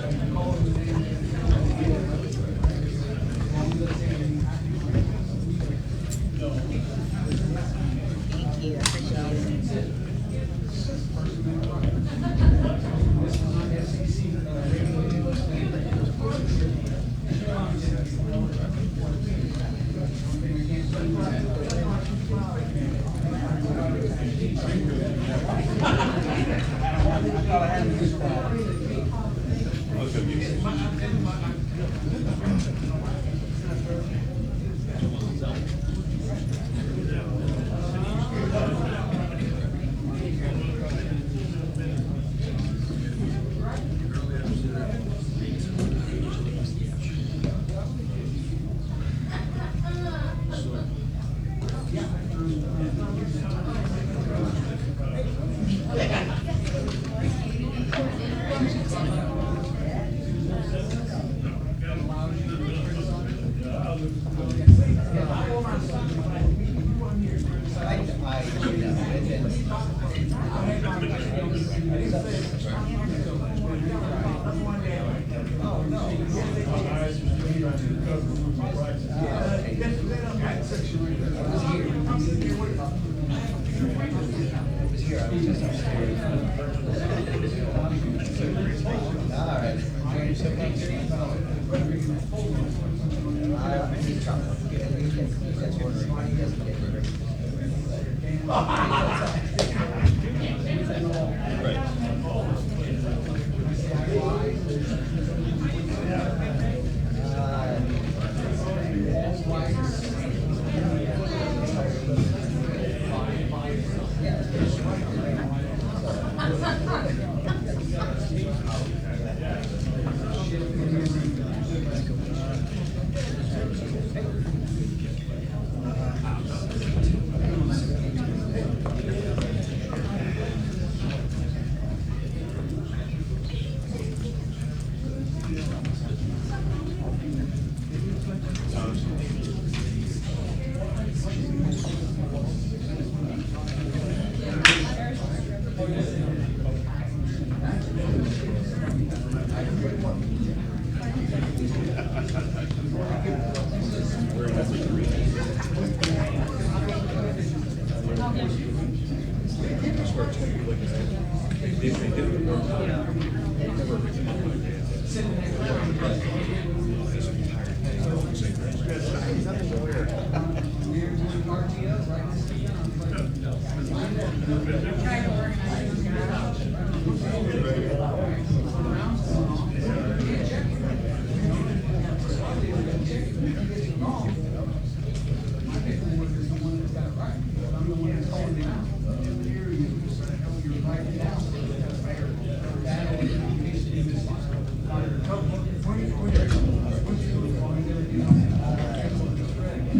you, I appreciate it.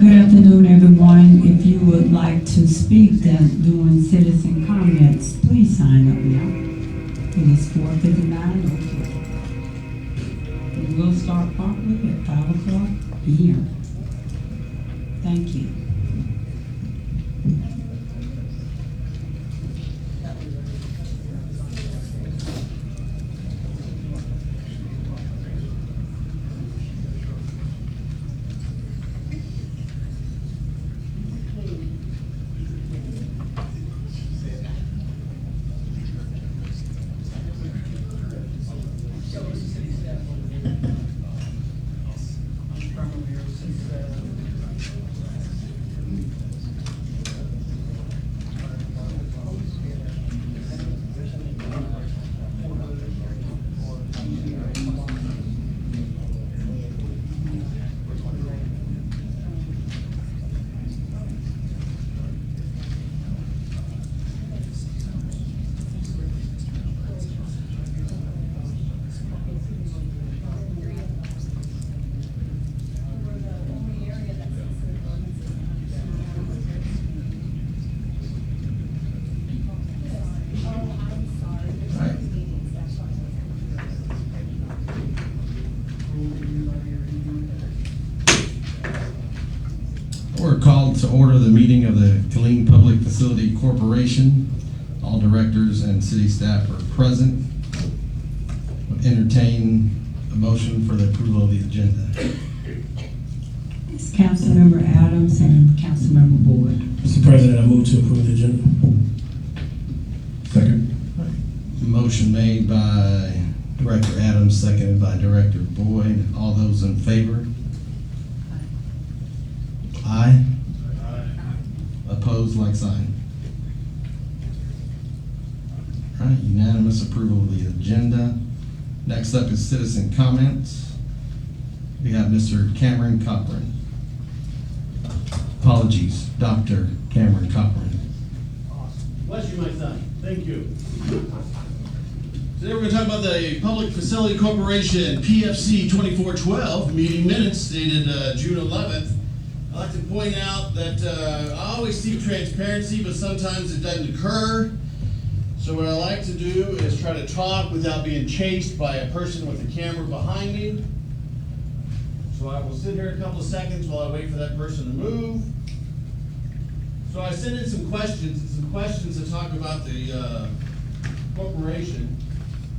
Good afternoon, everyone. If you would like to speak during citizen comments, please sign up now. It is 4:59. Okay. We will start promptly at 5 o'clock p.m. Thank you. We're called to order the meeting of the Killeen Public Facility Corporation. All directors and city staff are present. Would entertain a motion for the approval of the agenda. It's Councilmember Adams and Councilmember Boyd. Mr. President, I move to approve the agenda. Second. Motion made by Director Adams, seconded by Director Boyd. All those in favor? Aye. Opposed, like sign. All right, unanimous approval of the agenda. Next up is citizen comments. We have Mr. Cameron Cochran. Apologies, Dr. Cameron Cochran. Bless you, my son. Thank you. Today we're going to talk about the Public Facility Corporation PFC 2412 meeting minutes dated June 11th. I'd like to point out that I always seek transparency, but sometimes it doesn't occur. So what I like to do is try to talk without being chased by a person with a camera behind me. So I will sit here a couple of seconds while I wait for that person to move. So I sent in some questions to talk about the corporation.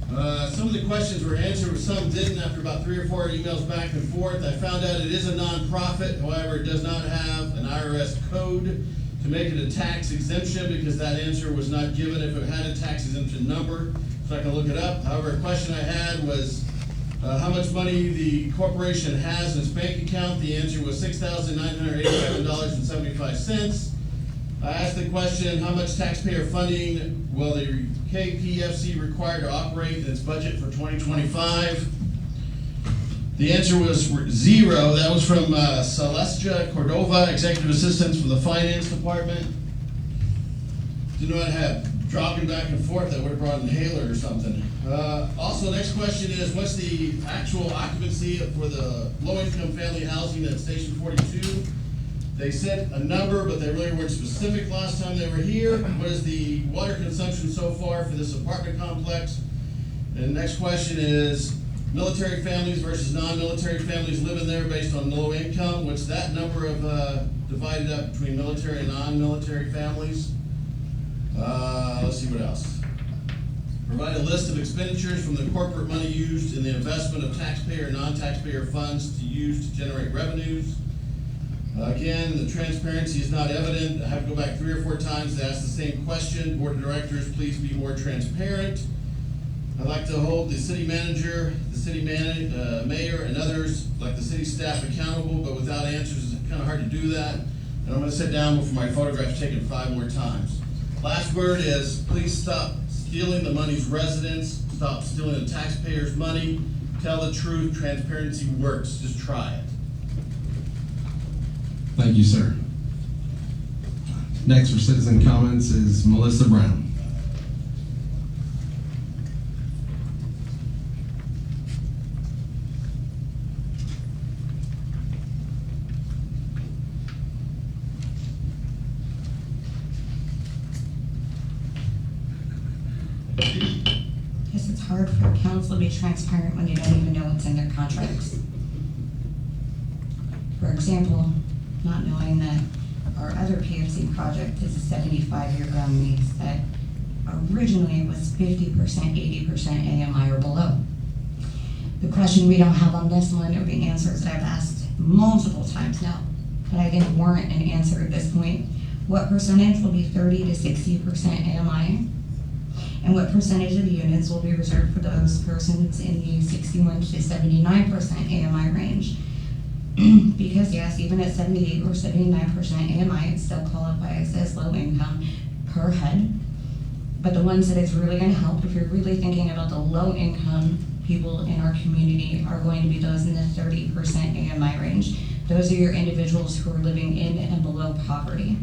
Some of the questions were answered, some didn't. After about 3 or 4 emails back and forth, I found out it is a nonprofit. However, it does not have an IRS code to make it a tax exemption, because that answer was not given if it had a tax exemption number. So I can look it up. However, a question I had was how much money the corporation has in its bank account. The answer was $6,987.75. I asked the question, how much taxpayer funding will the KPFC require to operate in its budget for 2025? The answer was 0. That was from Celestia Cordova, Executive Assistant from the Finance Department. Didn't know I'd have dropping back and forth. That would have brought an inhaler or something. Also, next question is, what's the actual occupancy for the low-income family housing at Station 42? They said a number, but they really weren't specific last time they were here. What is the water consumption so far for this apartment complex? And the next question is, military families versus non-military families living there based on low income. What's that number of divided up between military and non-military families? Let's see what else. Provide a list of expenditures from the corporate money used in the investment of taxpayer and non-taxpayer funds to use to generate revenues. Again, the transparency is not evident. I have to go back 3 or 4 times to ask the same question. Board of Directors, please be more transparent. I'd like to hold the city manager, the city mayor, and others, like the city staff, accountable, but without answers, it's kind of hard to do that. And I'm going to sit down before my photograph's taken 5 more times. Last word is, please stop stealing the money's residents. Stop stealing the taxpayers' money. Tell the truth. Transparency works. Just try it. Thank you, sir. Next for citizen comments is Melissa Brown. Guess it's hard for council to be transparent when you don't even know what's in their contracts. For example, not knowing that our other PFC project is a 75-year ground lease that originally was 50%, 80% AMI or below. The question we don't have on this one are the answers that I've asked multiple times now, but I didn't warrant an answer at this point. What percentage will be 30 to 60% AMI? And what percentage of the units will be reserved for those persons in the 61 to 79% AMI range? Because yes, even at 78 or 79% AMI, it still qualifies as low income per head. But the ones that it's really going to help, if you're really thinking about the low income people in our community, are going to be those in the 30% AMI range. Those are your individuals who are living in and below poverty.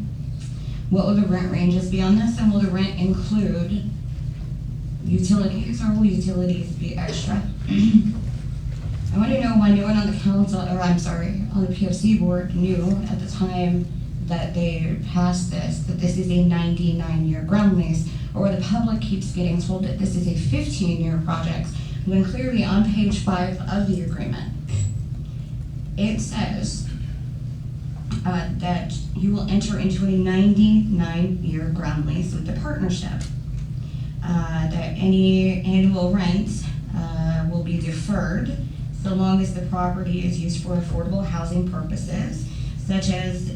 What will the rent ranges be on this? And will the rent include utilities, or will utilities be extra? I want to know why no one on the council, or I'm sorry, on the PFC board knew at the time that they passed this, that this is a 99-year ground lease, or where the public keeps getting told that this is a 15-year project, when clearly on page 5 of the agreement, it says that you will enter into a 99-year ground lease with the partnership. That any annual rent will be deferred so long as the property is used for affordable housing purposes, such as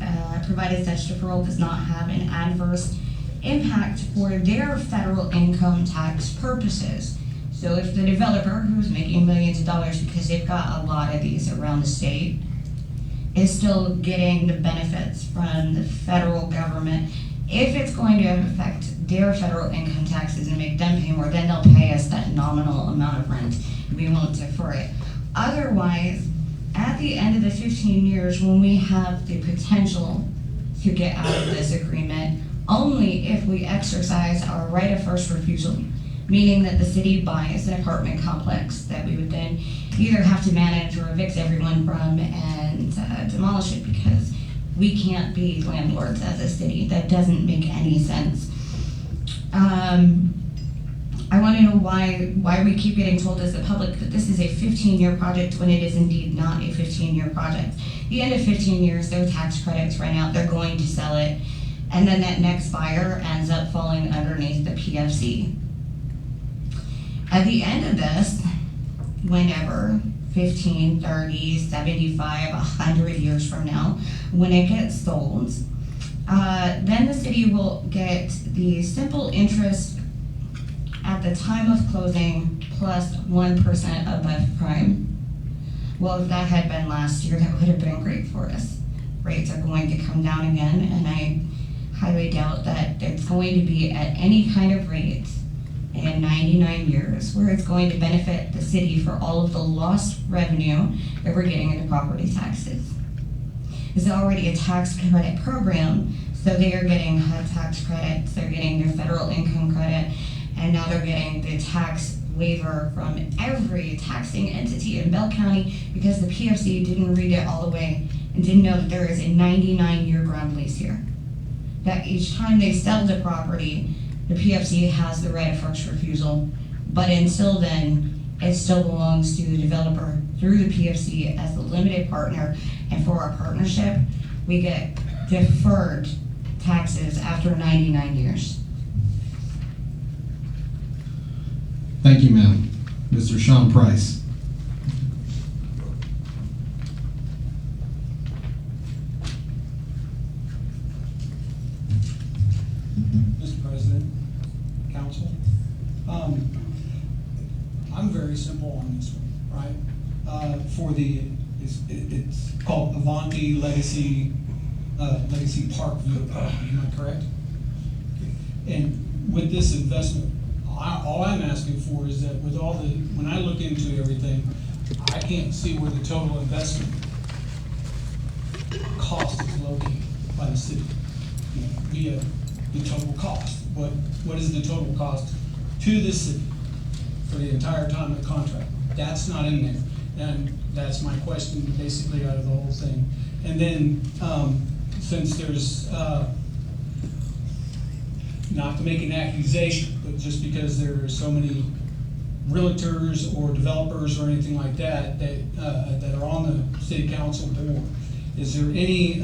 provided such deferral does not have an adverse impact for their federal income tax purposes. So if the developer, who's making millions of dollars because they've got a lot of these around the state, is still getting the benefits from the federal government, if it's going to affect their federal income taxes and make them pay more, then they'll pay us that nominal amount of rent. We won't defer it. Otherwise, at the end of the 15 years, when we have the potential to get out of this agreement, only if we exercise our right of first refusal, meaning that the city buys an apartment complex that we would then either have to manage or evict everyone from and demolish it, because we can't be landlords as a city. That doesn't make any sense. I want to know why we keep getting told as the public that this is a 15-year project when it is indeed not a 15-year project. The end of 15 years, their tax credits run out, they're going to sell it, and then that next buyer ends up falling underneath the PFC. At the end of this, whenever, 15, 30, 75, 100 years from now, when it gets sold, then the city will get the simple interest at the time of closing plus 1% above prime. Well, if that had been last year, that would have been great for us. Rates are going to come down again, and I highly doubt that it's going to be at any kind of rate in 99 years where it's going to benefit the city for all of the lost revenue that we're getting in the property taxes. This is already a tax credit program, so they are getting HUD tax credits, they're getting their federal income credit, and now they're getting the tax waiver from every taxing entity in Bell County because the PFC didn't read it all the way and didn't know that there is a 99-year ground lease here. That each time they sell the property, the PFC has the right of first refusal, but until then, it still belongs to the developer through the PFC as the limited partner, and for our partnership, we get deferred taxes after 99 years. Thank you, ma'am. Mr. Sean Price. Mr. President, Council, I'm very simple on this one, right? It's called Avanti Legacy Parkview property, am I correct? And with this investment, all I'm asking for is that with all when I look into everything, I can't see where the total investment cost is located by the city, via the total cost. What is the total cost to the city for the entire time of the contract? That's not in there. And that's my question basically out of the whole thing. And then since there's, not to make an accusation, but just because there are so many realtors or developers or anything like that that are on the city council board, is there any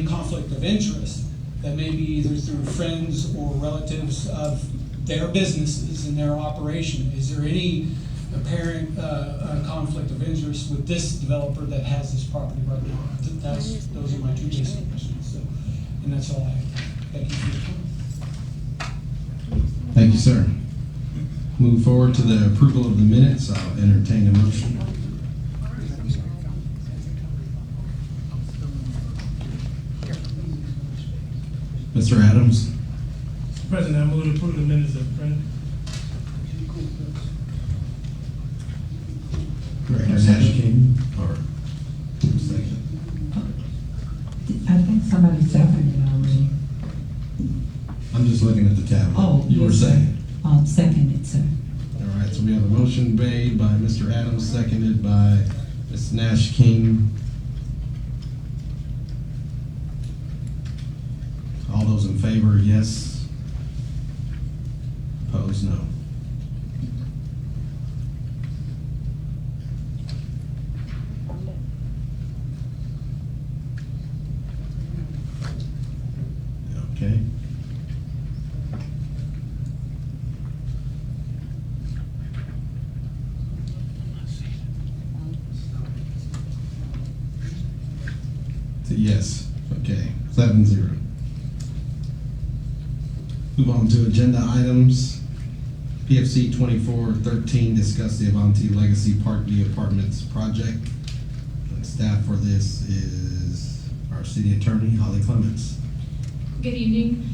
conflict of interest that may be either through friends or relatives of their businesses and their operation? Is there any apparent conflict of interest with this developer that has this property right now? Those are my two basic questions. So, and that's all I have. Thank you for your time. Thank you, sir. Move forward to the approval of the minutes. I'll entertain a motion. Mr. Adams. Mr. President, I move to approve the minutes of print. Director Nash King, or second. I think somebody seconded already. I'm just looking at the tab. Oh, You were yes, sir. saying. I'll second it, sir. All right, so we have a motion made by Mr. Adams, seconded by Ms. Nash King. All those in favor, yes. Opposed, no. Okay. Yes, okay, 7-0. Move on to agenda items. PFC 2413, discuss the Avanti Legacy Park View Apartments project. And staff for this is our city attorney, Holly Clements. Good evening.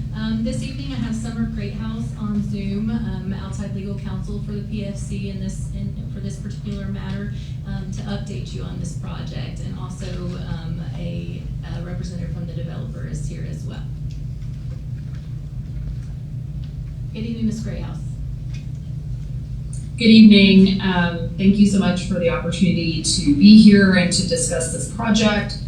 This evening I have Summer Greathouse on Zoom, outside legal counsel for the PFC for this particular matter, to update you on this project, and also a representative from the developer is here as well. Good evening, Ms. Greathouse. Good evening. Thank you so much for the opportunity to be here and to discuss this project.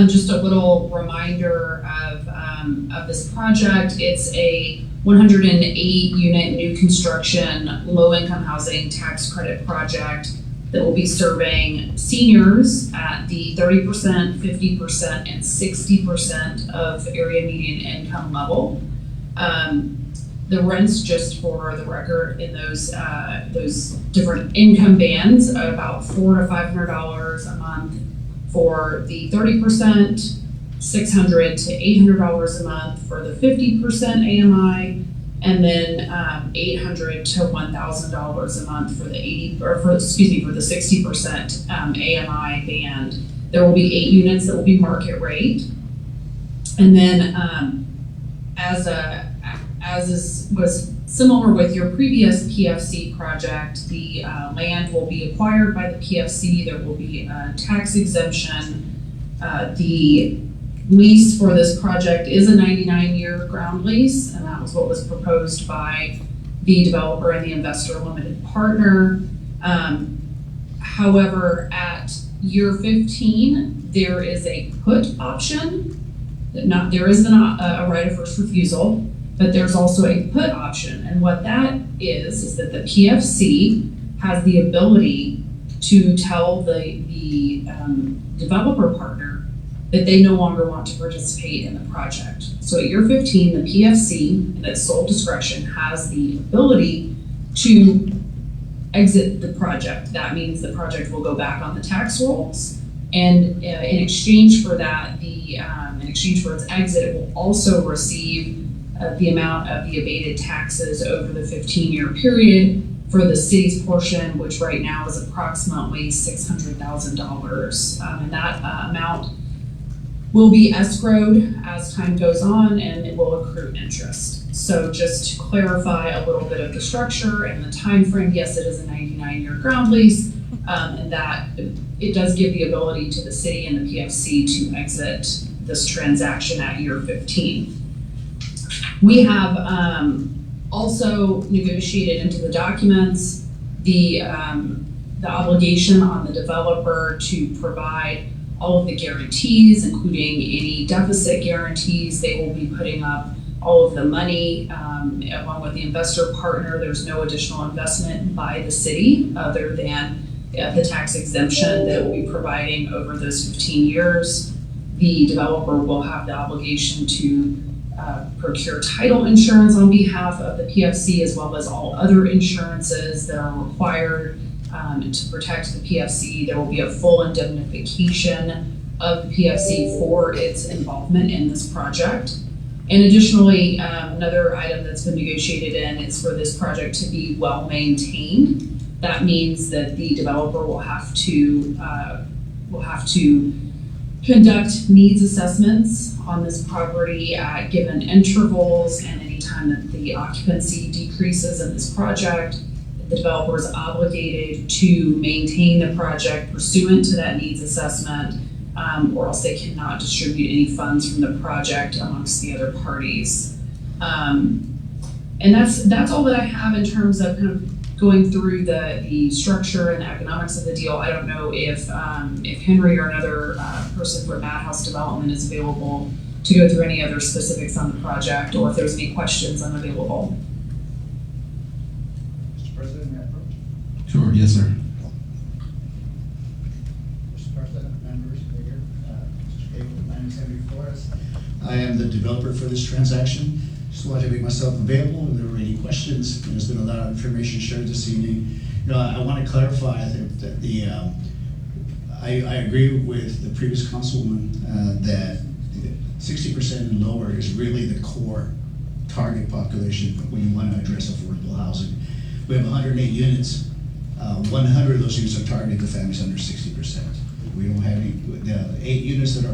Just a little reminder of this project. It's a 108 unit new construction, low income housing tax credit project that will be serving seniors at the 30%, 50%, and 60% of area median income level. The rents, just for the record, in those different income bands are about $400 to $500 a month for the 30%, $600 to $800 a month for the 50% AMI, and then $800 to $1,000 a month for the for the 60% AMI band. There will be 8 units that will be market rate, and then was similar with your previous PFC project, the land will be acquired by the PFC. There will be a tax exemption. The lease for this project is a 99-year ground lease, and that was what was proposed by the developer and the investor limited partner. However, at year 15, there is a put option. There isn't a right of first refusal, but there's also a put option. And what that is that the PFC has the ability to tell the developer partner that they no longer want to participate in the project. So at year 15, the PFC, in its sole discretion, has the ability to exit the project. That means the project will go back on the tax rolls, and in exchange for that, in exchange for its exit, it will also receive the amount of the abated taxes over the 15-year period for the city's portion, which right now is approximately $600,000. And that amount will be escrowed as time goes on, and it will accrue interest. So just to clarify a little bit of the structure and the time frame, yes, it is a 99-year ground lease, and that it does give the ability to the city and the PFC to exit this transaction at year 15. We have also negotiated into the documents the obligation on the developer to provide all of the guarantees, including any deficit guarantees. They will be putting up all of the money along with the investor partner. There's no additional investment by the city other than the tax exemption that it will be providing over those 15 years. The developer will have the obligation to procure title insurance on behalf of the PFC, as well as all other insurances that are required to protect the PFC. There will be a full indemnification of the PFC for its involvement in this project. And additionally, another item that's been negotiated in is for this project to be well maintained. That means that the developer will have to conduct needs assessments on this property at given intervals, and anytime that the occupancy decreases in this project, the developer is obligated to maintain the project pursuant to that needs assessment, or else they cannot distribute any funds from the project amongst the other parties. And that's all that I have in terms of kind of going through the structure and the economics of the deal. I don't know if Henry or another person from Madhouse Development is available to go through any other specifics on the project, or if there's any questions, I'm available. Mr. President, may I approach? Sure, yes, sir. Mr. President, members, Mayor, Mr. Cable, 970 Flores. I am the developer for this transaction. Just wanted to make myself available if there were any questions. There's been a lot of information shared this evening. I want to clarify that I agree with the previous councilwoman that 60% and lower is really the core target population when you want to address affordable housing. We have 108 units. 100 of those units are targeted to families under 60%. We don't have any, the 8 units that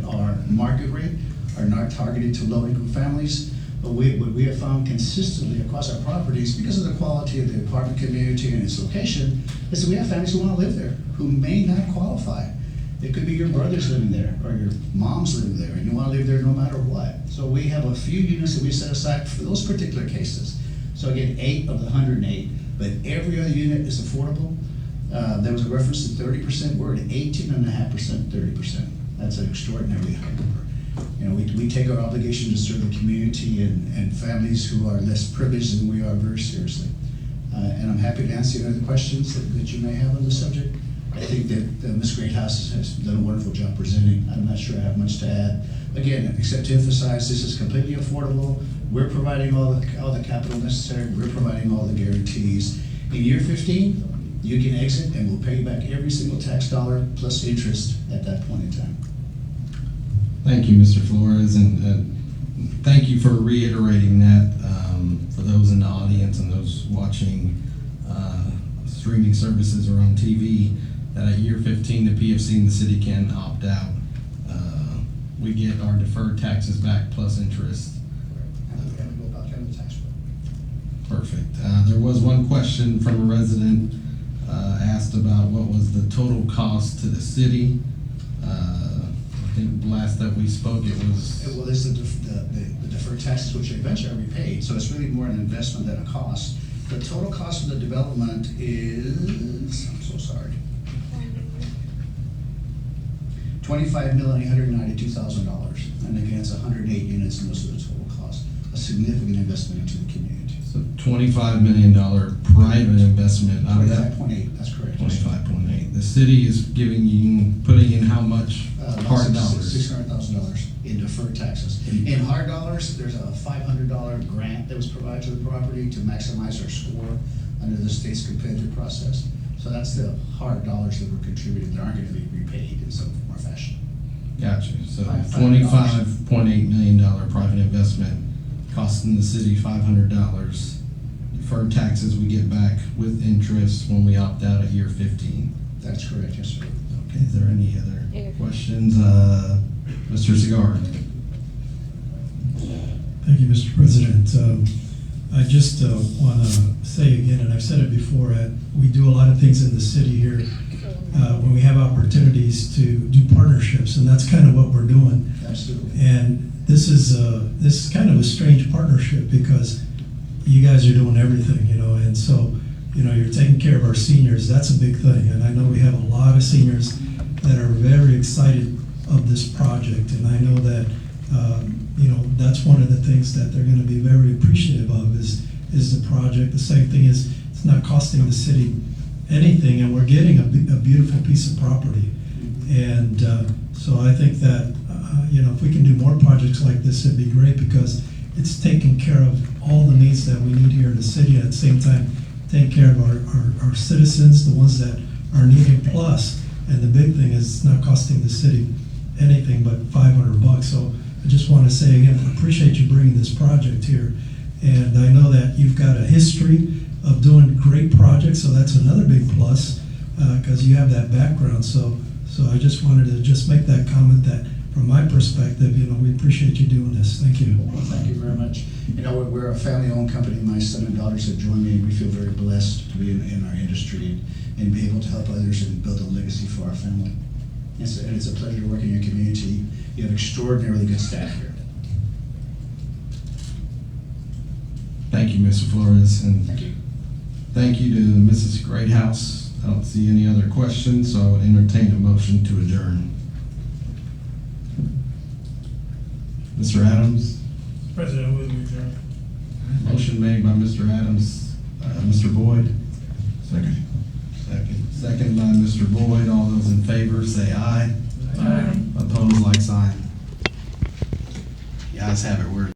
are market rate are not targeted to low-income families. But what we have found consistently across our properties, because of the quality of the apartment community and its location, is that we have families who want to live there, who may not qualify. It could be your brother's living there, or your mom's living there, and you want to live there no matter what. So we have a few units that we set aside for those particular cases. So again, 8 of the 108, but every other unit is affordable. There was a reference to 30%, we're at 18.5%, 30%. That's an extraordinarily high number. You know, we take our obligation to serve the community and families who are less privileged than we are very seriously. And I'm happy to answer any other questions that you may have on the subject. I think that Ms. Greathouse has done a wonderful job presenting. I'm not sure I have much to add. Again, except to emphasize, this is completely affordable. We're providing all the capital necessary. We're providing all the guarantees. In year 15, you can exit and we'll pay you back every single tax dollar plus interest at that point in time. Thank you, Mr. Flores, and thank you for reiterating that for those in the audience and those watching streaming services or on TV, that at year 15, the PFC and the city can opt out. We get our deferred taxes back plus interest. And we'll go about the tax bill. Perfect. There was one question from a resident asked about what was the total cost to the city. I think last that we spoke, it was. Well, it's the deferred taxes, which eventually are repaid, so it's really more an investment than a cost. The total cost of the development is, I'm so sorry, $25,892,000. And again, it's 108 units, and those are the total cost. A significant investment into the community. So $25 million private investment out of that. 25.8, that's correct. 25.8. The city is putting in how much hard dollars? $600,000 in deferred taxes. In hard dollars, there's a $500 grant that was provided to the property to maximize our score under the state's competitive process. So that's the hard dollars that were contributed that aren't going to be repaid in some form or fashion. Gotcha. So $500. $25.8 million private investment costing the city $500. Deferred taxes we get back with interest when we opt out at year 15. That's correct, yes, sir. Okay, is there any other questions? Mr. Cigar. Thank you, Mr. President. I just want to say again, and I've said it before, we do a lot of things in the city here when we have opportunities to do partnerships, and that's kind of what we're doing. Absolutely. And this is kind of a strange partnership because you guys are doing everything, you know, and so, you know, you're taking care of our seniors. That's a big thing, and I know we have a lot of seniors that are very excited of this project, and I know that you know, that's one of the things that they're going to be very appreciative of is the project. The same thing is it's not costing the city anything, and we're getting a beautiful piece of property. And so I think that you know, if we can do more projects like this, it'd be great because it's taking care of all the needs that we need here in the city, and at the same time take care of our citizens, the ones that are needing plus. And the big thing is it's not costing the city anything but $500. So I just want to say again, I appreciate you bringing this project here. And I know that you've got a history of doing great projects, so that's another big plus because you have that background. So I just wanted to just make that comment that from my perspective, you know, we appreciate you doing this. Thank you. Well, thank you very much. You know, we're a family-owned company. My son and daughters have joined me, and we feel very blessed to be in our industry and be able to help others and build a legacy for our family. And it's a pleasure to work in your community. You have extraordinarily good staff here. Thank you, Mr. Flores, and Thank you. thank you to Mrs. Greathouse. I don't see any other questions, so I would entertain a motion to adjourn. Mr. Adams? President, I move we adjourn. Motion made by Mr. Adams. Mr. Boyd? Second. Second by Mr. Boyd. All those in favor say aye. Aye. Opposed, like sign. You guys have it. We're